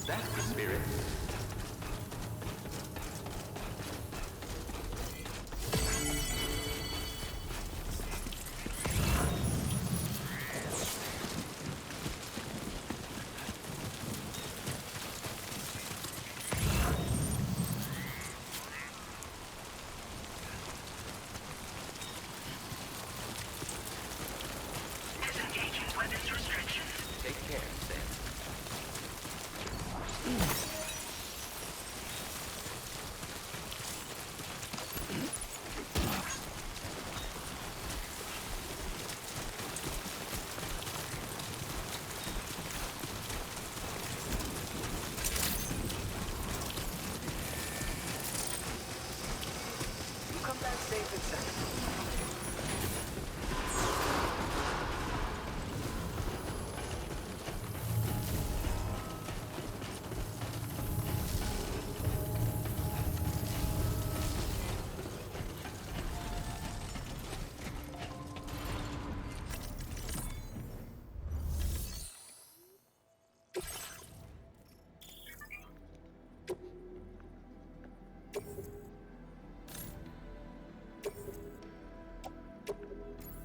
That's the spirit. Disengaging weapons restrictions. Take care, Sam. You come back safe and sound.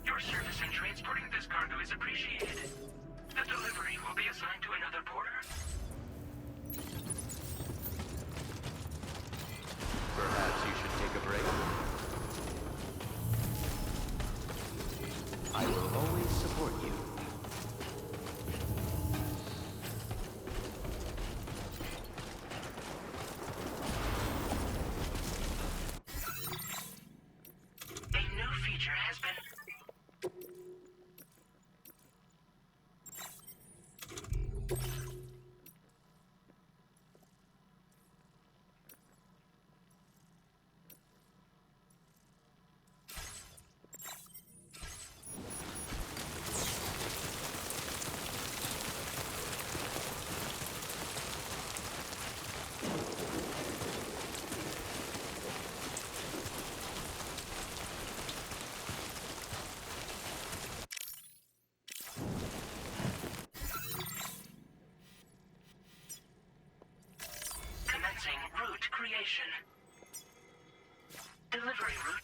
Your service in transporting this cargo is appreciated. The delivery will be assigned to another porter. Perhaps you should take a break. I will always support you. A new feature has been... Commencing route creation. Delivery route.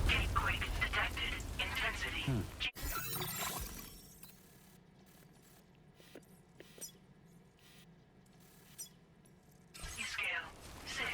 Gatequake detected. Intensity. Scale 6.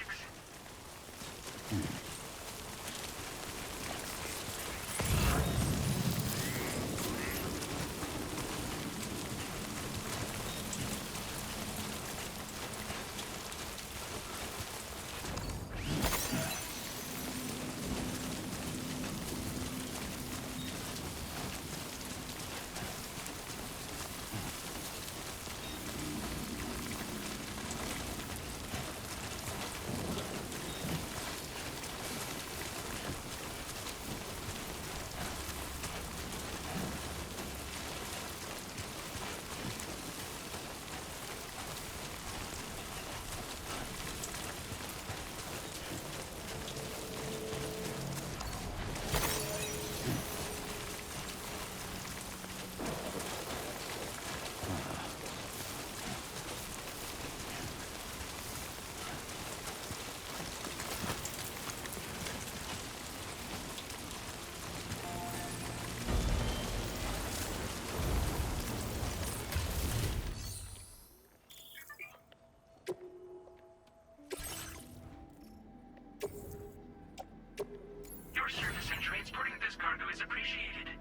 appreciated.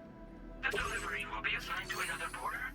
The delivery will be assigned to another porter.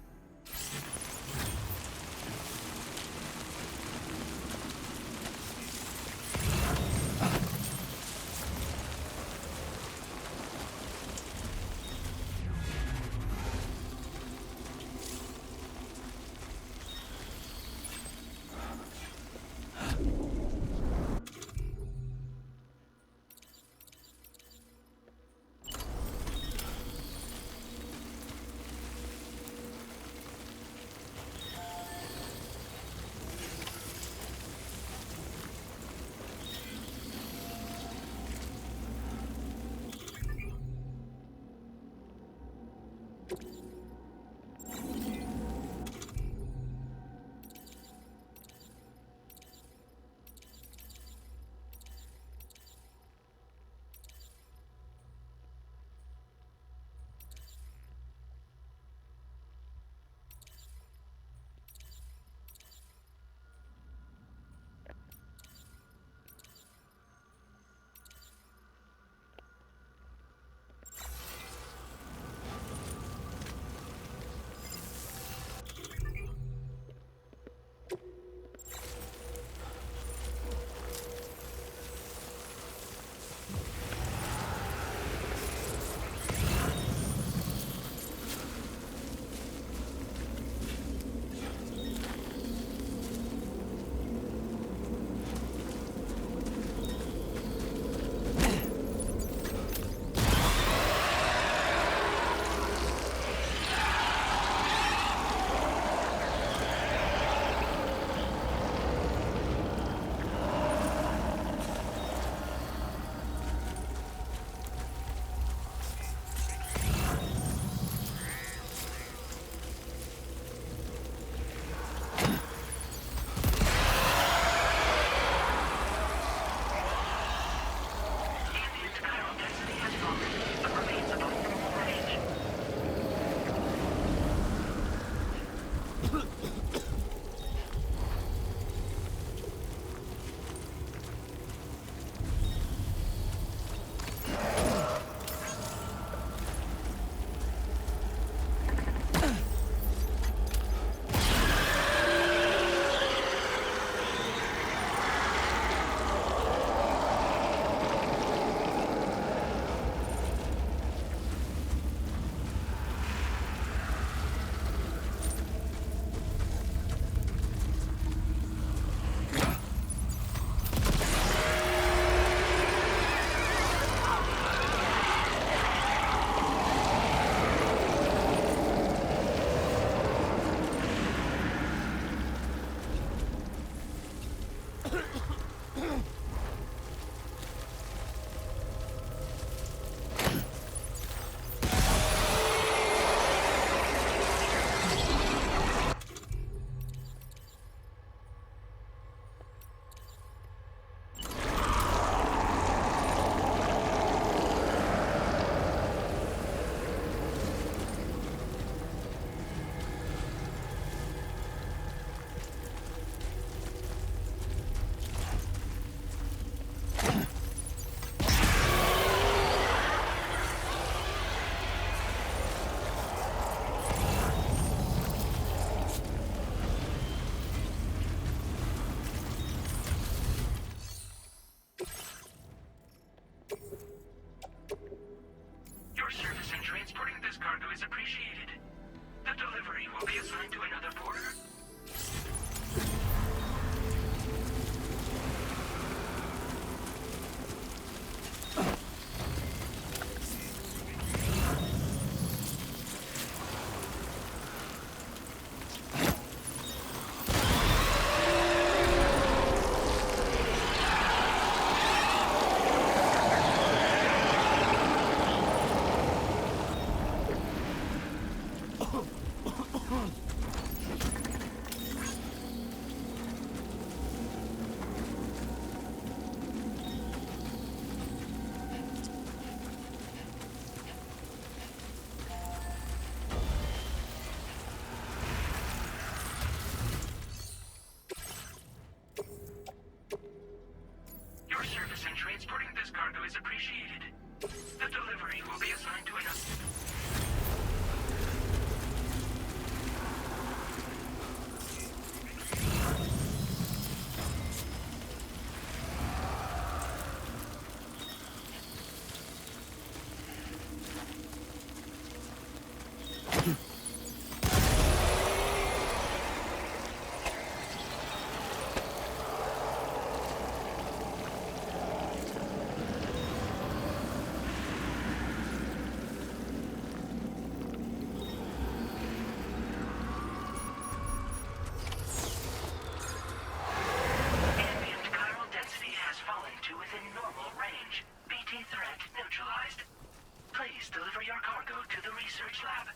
the research lab.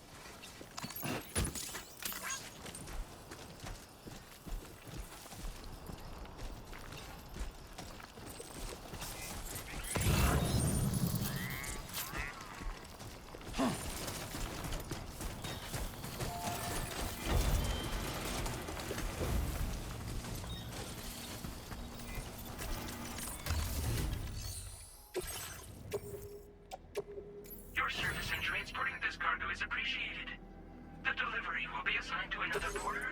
Your service in transporting this cargo is appreciated. The delivery will be assigned to another porter.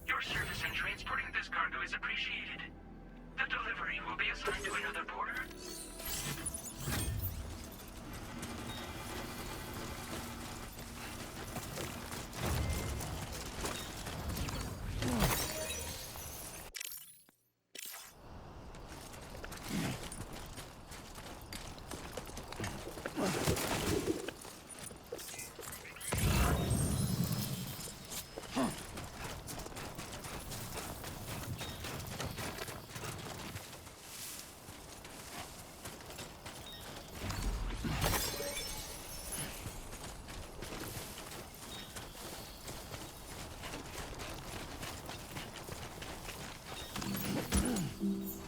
Your service in transporting this cargo is appreciated. The delivery will be assigned to another porter.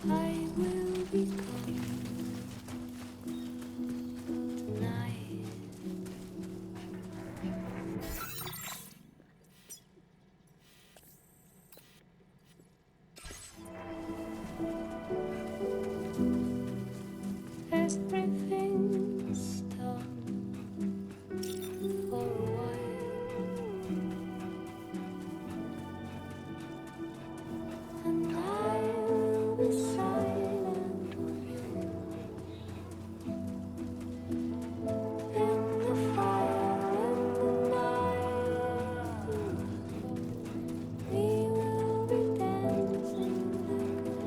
I will be coming tonight. Everything's done for a while, and I will be silent with you in the fire in the night. We will be dancing like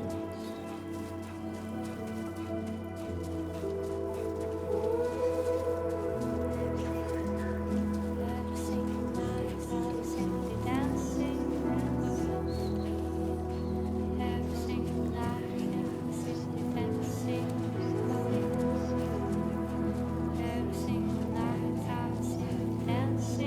dancing nights, simply dancing dancing nights, simply dancing dancing nights, simply dancing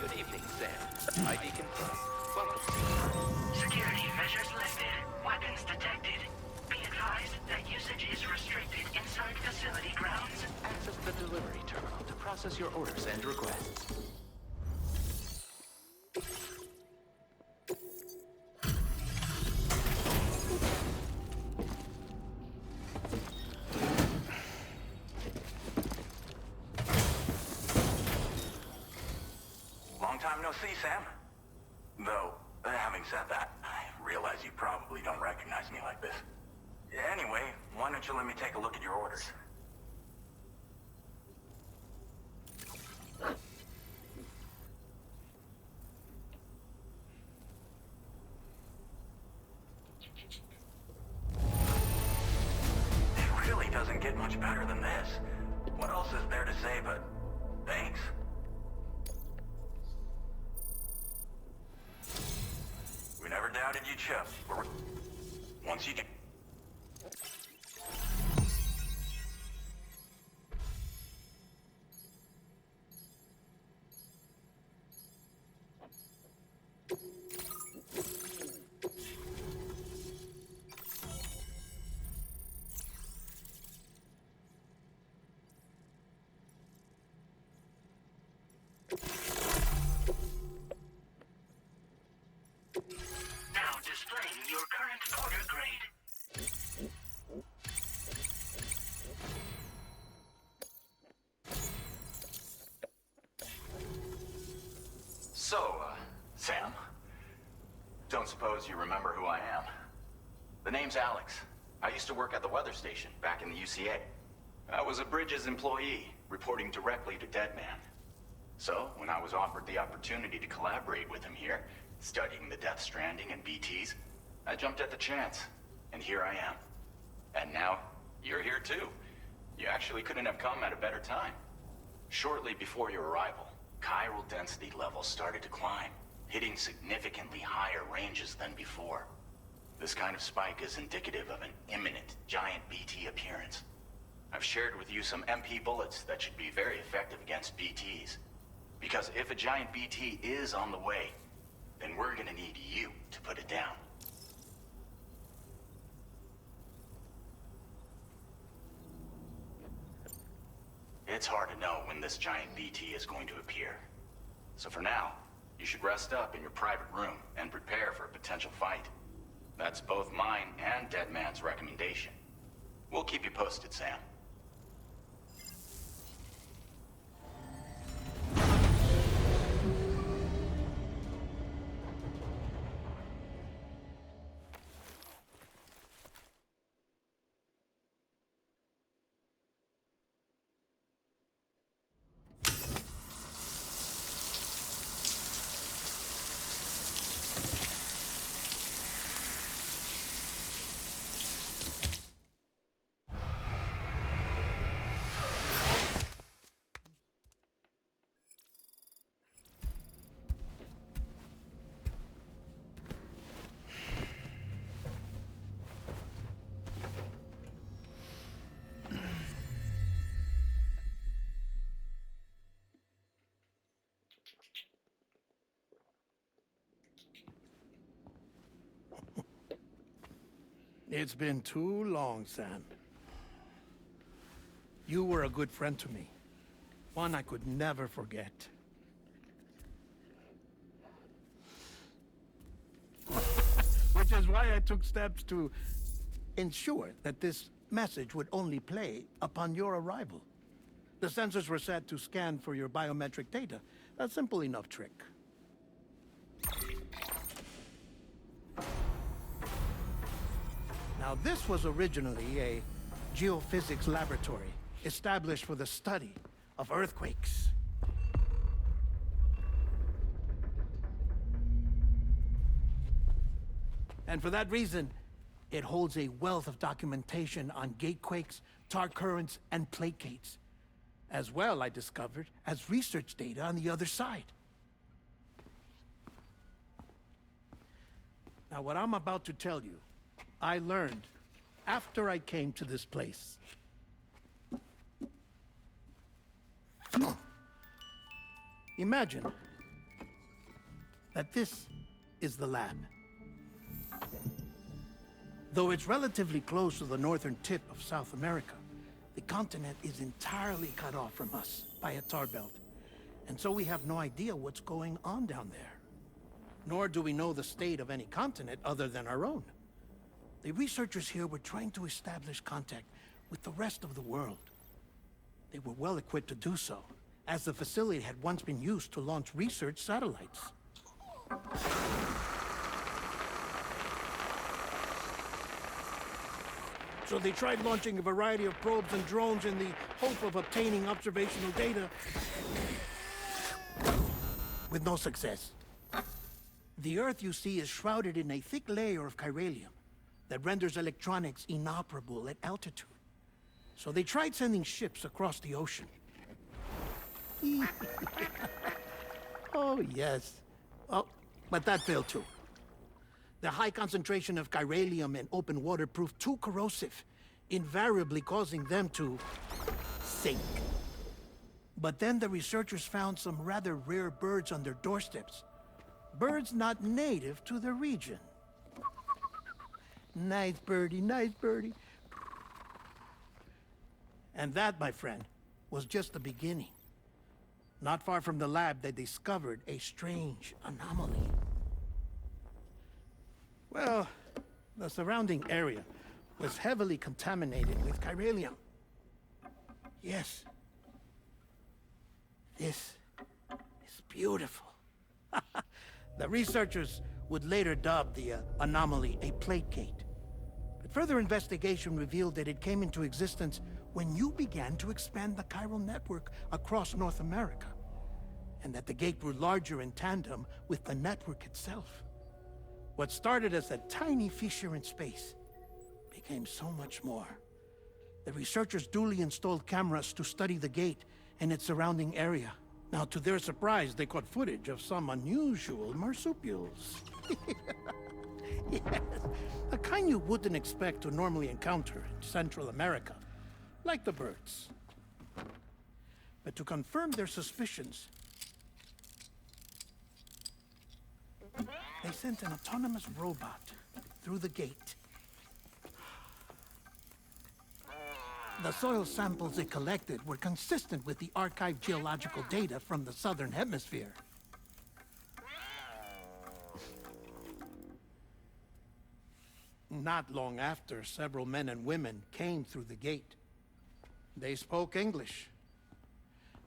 Good evening, Sam. ID confirmed. Welcome. Security measures lifted. Weapons detected. Be advised that usage is restricted inside facility grounds. Access the delivery terminal to process your orders and requests. Long time no see, Sam. Though, having said that, I realize you probably don't recognize me like this. Anyway, why don't you let me take a look at your orders? get much better than this. What else is there to say but thanks? We never doubted you, Chip. Once you get... Now displaying your current order grade. So, Sam, don't suppose you remember who I am? The name's Alex. I used to work at the weather station back in the UCA. I was a Bridges employee, reporting directly to Deadman. So, when I was offered the opportunity to collaborate with him here, studying the Death Stranding and BTs, I jumped at the chance, and here I am. And now, you're here too. You actually couldn't have come at a better time. Shortly before your arrival, chiral density levels started to climb, hitting significantly higher ranges than before. This kind of spike is indicative of an imminent giant BT appearance. I've shared with you some MP bullets that should be very effective against BTs. Because if a giant BT is on the way, then we're gonna need you to put it down. It's hard to know when this giant BT is going to appear. So for now, you should rest up in your private room and prepare for a potential fight. That's both mine and Deadman's recommendation. We'll keep you posted, Sam. It's been too long, Sam. You were a good friend to me. One I could never forget. Which is why I took steps to ensure that this message would only play upon your arrival. The sensors were set to scan for your biometric data. A simple enough trick. Now, this was originally a geophysics laboratory established for the study of earthquakes. And for that reason, it holds a wealth of documentation on gatequakes, tar currents, and placates. As well, I discovered, as research data on the other side. Now, what I'm about to tell you, I learned after I came to this place. Imagine that this is the lab. Though it's relatively close to the northern tip of South America, the continent is entirely cut off from us by a tar belt. And so we have no idea what's going on down there. Nor do we know the state of any continent other than our own. The researchers here were trying to establish contact with the rest of the world. They were well equipped to do so, as the facility had once been used to launch research satellites. So they tried launching a variety of probes and drones in the hope of obtaining observational data, with no success. The Earth, you see, is shrouded in a thick layer of chiralium that renders electronics inoperable at altitude. So they tried sending ships across the ocean. Oh, yes. Oh, but that failed too. The high concentration of chiralium in open water proved too corrosive, invariably causing them to sink. But then the researchers found some rather rare birds on their doorsteps. Birds not native to the region. Nice birdie, nice birdie. And that, my friend, was just the beginning. Not far from the lab, they discovered a strange anomaly. Well, the surrounding area was heavily contaminated with chiralium. Yes. This is beautiful. The researchers would later dub the anomaly a plate gate. But further investigation revealed that it came into existence when you began to expand the chiral network across North America, and that the gate grew larger in tandem with the network itself. What started as a tiny fissure in space became so much more. The researchers duly installed cameras to study the gate and its surrounding area. Now, to their surprise, they caught footage of some unusual marsupials. Yes, a kind you wouldn't expect to normally encounter in Central America, like the birds. But to confirm their suspicions, they sent an autonomous robot through the gate. The soil samples it collected were consistent with the archived geological data from the southern hemisphere. Not long after, several men and women came through the gate. They spoke English,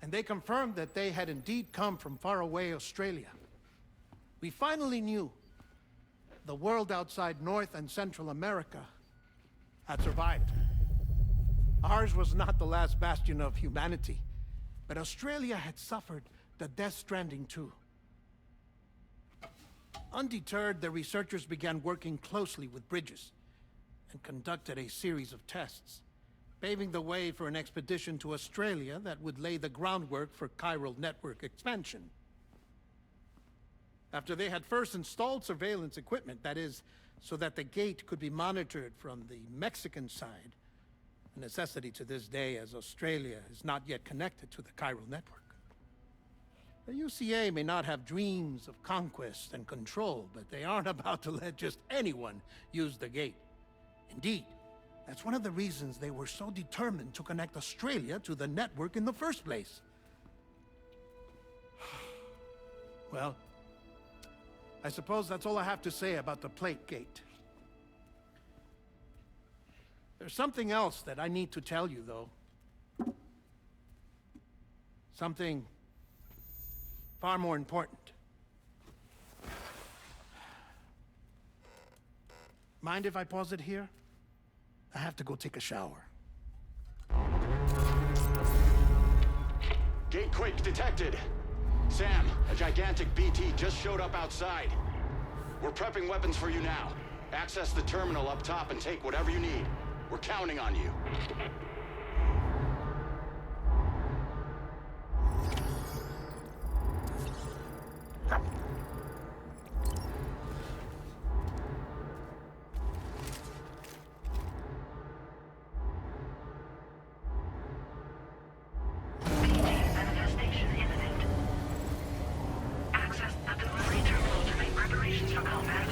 and they confirmed that they had indeed come from faraway Australia. We finally knew the world outside North and Central America had survived. Ours was not the last bastion of humanity, but Australia had suffered the death stranding too. Undeterred, the researchers began working closely with Bridges and conducted a series of tests, paving the way for an expedition to Australia that would lay the groundwork for chiral network expansion. After they had first installed surveillance equipment, that is, so that the gate could be monitored from the Mexican side, a necessity to this day as Australia is not yet connected to the chiral network. The UCA may not have dreams of conquest and control, but they aren't about to let just anyone use the gate. Indeed, that's one of the reasons they were so determined to connect Australia to the network in the first place. Well, I suppose that's all I have to say about the plate gate. There's something else that I need to tell you, though. Something far more important. Mind if I pause it here? I have to go take a shower. Gate quake detected. Sam, a gigantic BT just showed up outside. We're prepping weapons for you now. Access the terminal up top and take whatever you need. We're counting on you. Manifestation imminent. Access the delivery terminal to make preparations for combat.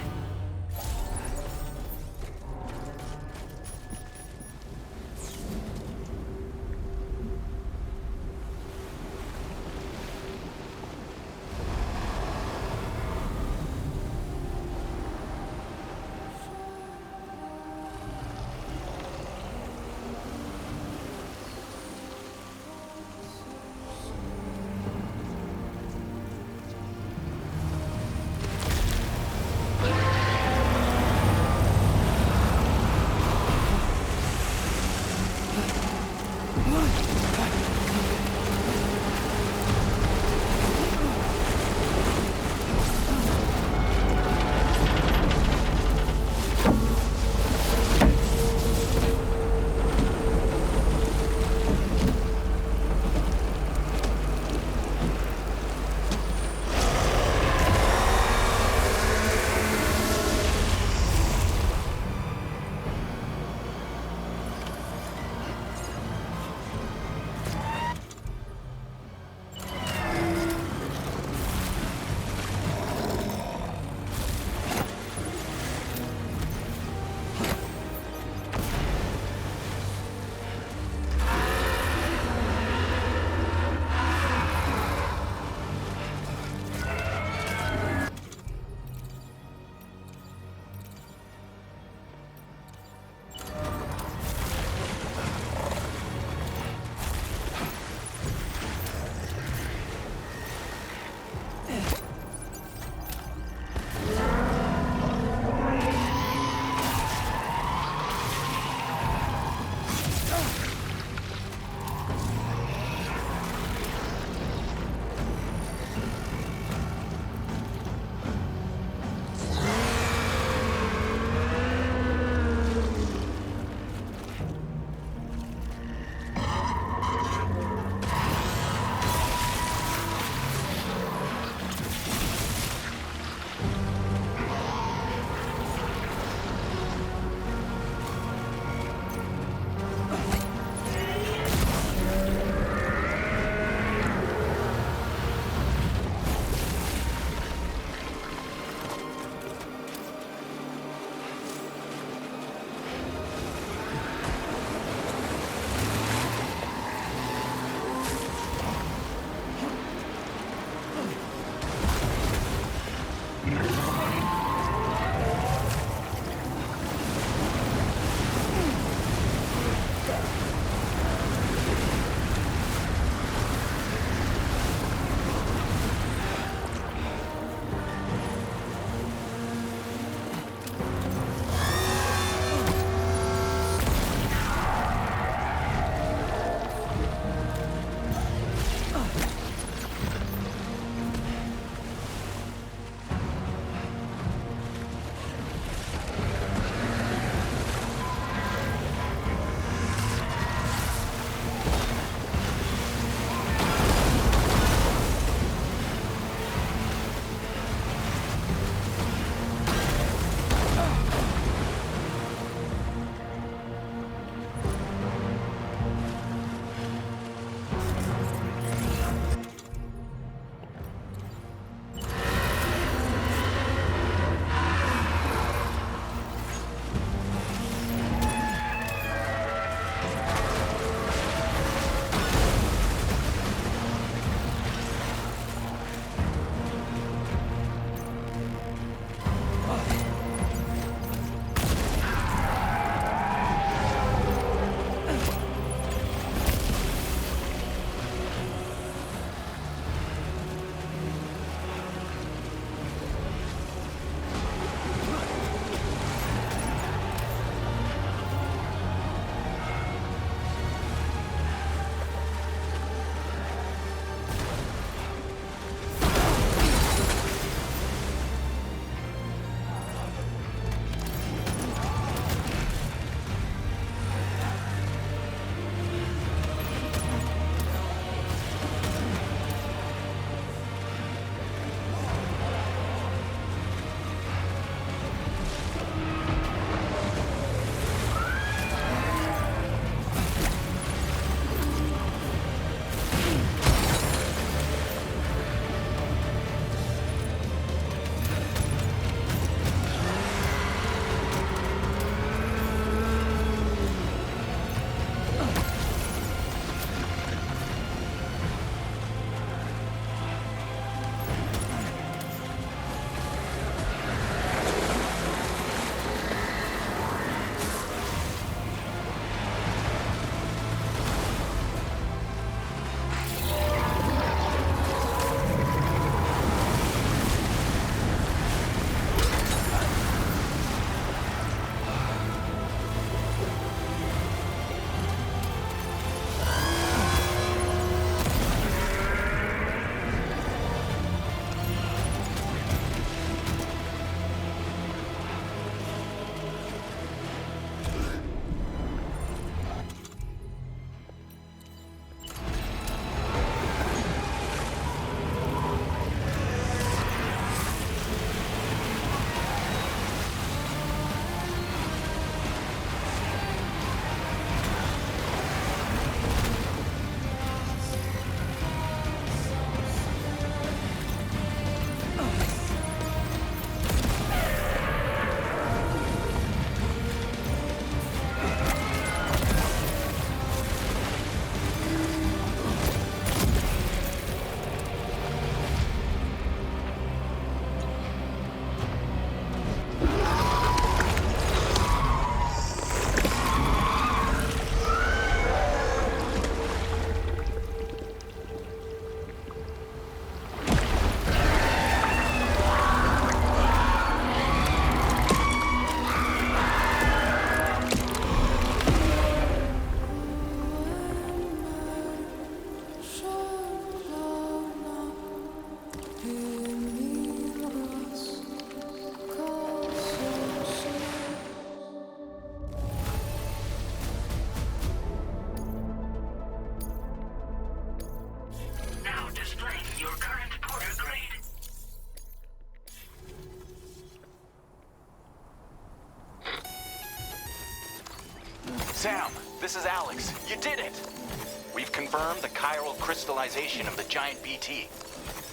Sam, this is Alex. You did it! We've confirmed the chiral crystallization of the giant BT.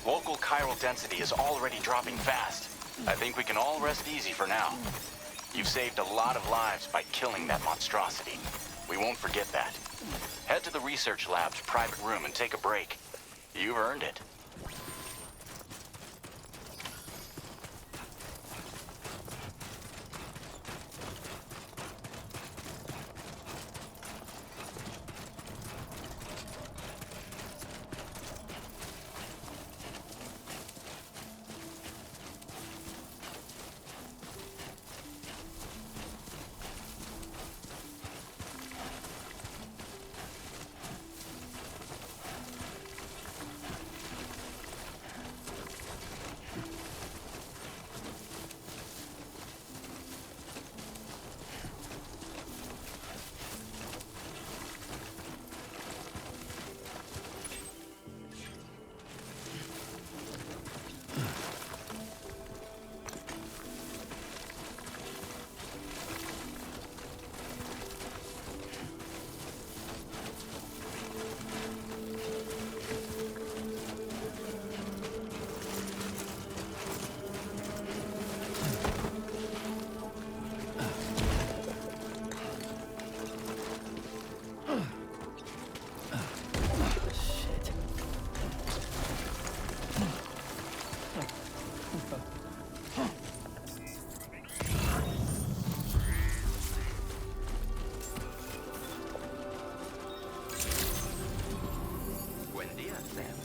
Local chiral density is already dropping fast. I think we can all rest easy for now. You've saved a lot of lives by killing that monstrosity. We won't forget that. Head to the research lab's private room and take a break. You've earned it. Buen día, Sam.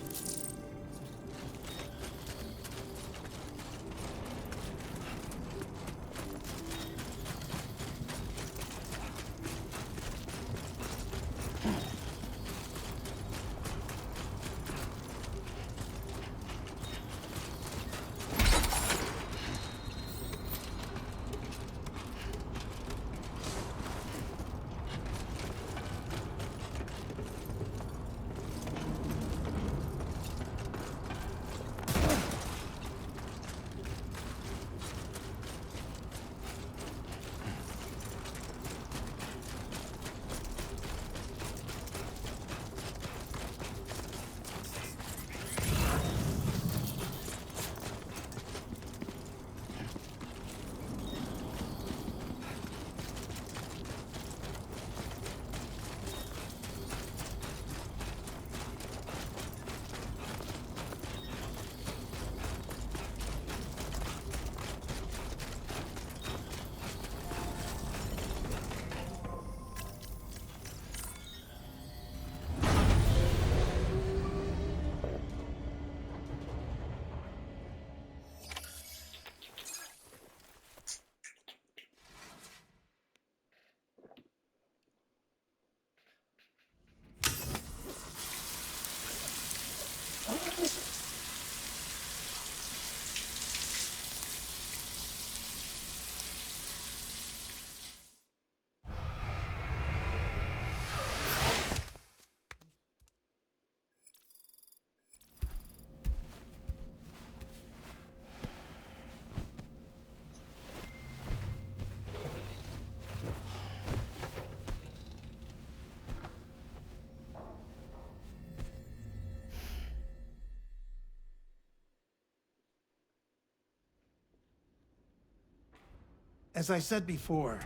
As I said before,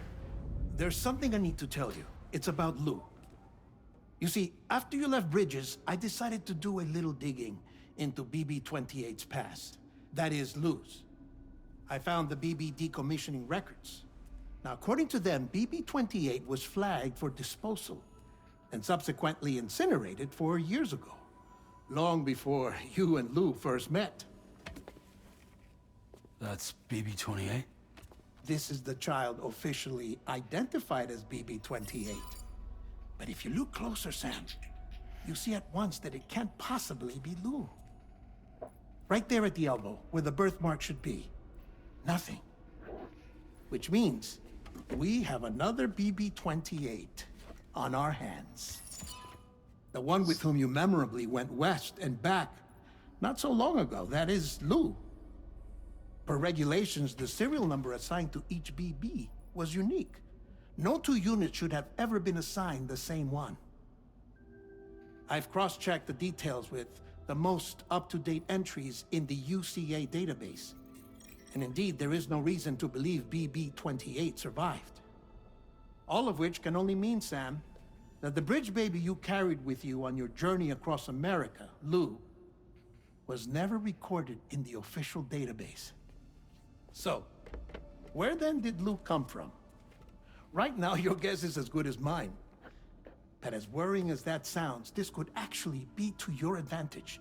there's something I need to tell you. It's about Lou. You see, after you left Bridges, I decided to do a little digging into BB-28's past. That is, Lou's. I found the BB decommissioning records. Now, according to them, BB-28 was flagged for disposal and subsequently incinerated 4 years ago, long before you and Lou first met. That's BB-28? This is the child officially identified as BB-28. But if you look closer, Sam, you see at once that it can't possibly be Lou. Right there at the elbow, where the birthmark should be. Nothing. Which means we have another BB-28 on our hands. The one with whom you memorably went west and back not so long ago. That is Lou. Per regulations, the serial number assigned to each BB was unique. No two units should have ever been assigned the same one. I've cross-checked the details with the most up-to-date entries in the UCA database. And indeed, there is no reason to believe BB-28 survived. All of which can only mean, Sam, that the bridge baby you carried with you on your journey across America, Lou, was never recorded in the official database. So, where then did Lou come from? Right now, your guess is as good as mine. But as worrying as that sounds, this could actually be to your advantage.